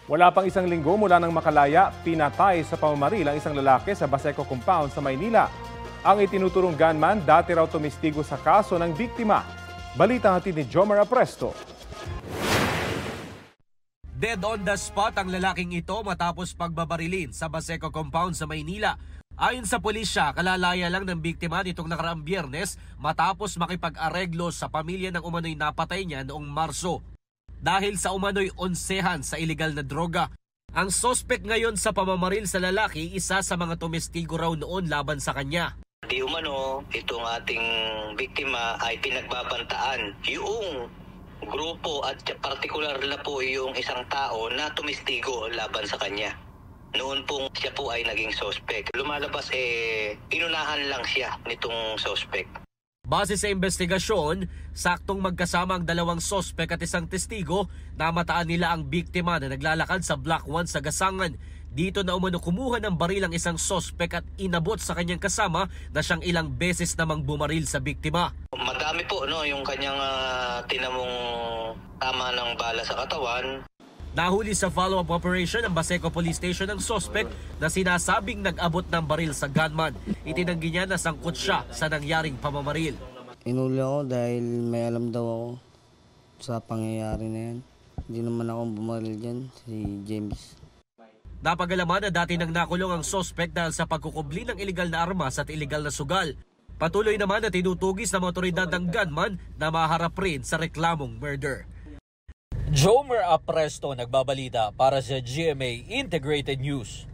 Wala pang isang linggo mula nang makalaya, pinatay sa pamamaril ang isang lalaki sa Baseco Compound sa Maynila. Ang itinuturong gunman dati raw tumistigo sa kaso ng biktima. Balita hatid ni Jomar Apresto. Dead on the spot ang lalaking ito matapos pagbabarilin sa Baseco Compound sa Maynila. Ayon sa pulisya, kalalaya lang ng biktima nitong nakaraang Biyernes matapos makipag-areglo sa pamilya ng umano'y napatay niya noong Marso. Dahil sa umano'y onsehan sa iligal na droga, ang sospek ngayon sa pamamaril sa lalaki, isa sa mga tumestigo raw noon laban sa kanya. Di umano, itong ating biktima ay pinagbabantaan yung grupo at partikular na po yung isang tao na tumestigo laban sa kanya. Noon pong siya po ay naging sospek. Lumalabas inunahan lang siya nitong sospek. Base sa investigasyon, saktong magkasama ang dalawang sospek at isang testigo na mataan nila ang biktima na naglalakad sa Block 1 sa Gasangan. Dito na umano kumuha ng baril ang isang sospek at inabot sa kanyang kasama na siyang ilang beses namang bumaril sa biktima. Madami po yung kanyang tinamong tama ng bala sa katawan. Nahuli sa follow-up operation ng Baseco Police Station ang sospek na sinasabing nag-abot ng baril sa gunman. Itinanggi niya na sangkot siya sa nangyaring pamamaril. Inuli ako dahil may alam daw ako sa pangyayari na yan. Hindi naman ako bumaril dyan, si James. Napag-alaman na dati nang nakulong ang sospek dahil sa pagkukubli ng iligal na armas at iligal na sugal. Patuloy naman na tinutugis ng otoridad ng gunman na maharap rin sa reklamong murder. Jomer Apresto nagbabalita para sa GMA Integrated News.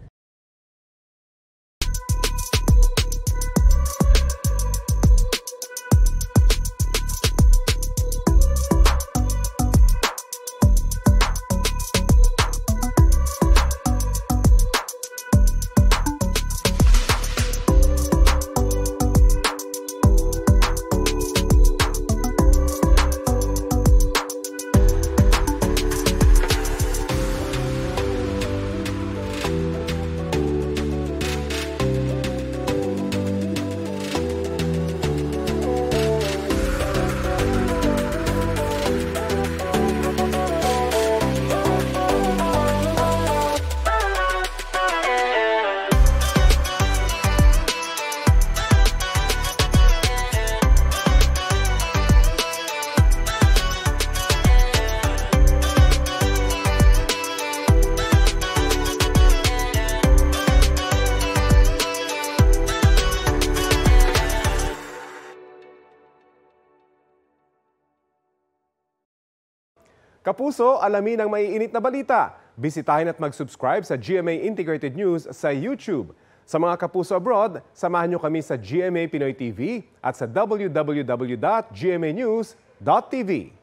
Kapuso, alamin ang maiinit na balita. Bisitahin at mag-subscribe sa GMA Integrated News sa YouTube. Sa mga kapuso abroad, samahan niyo kami sa GMA Pinoy TV at sa www.gmanews.tv.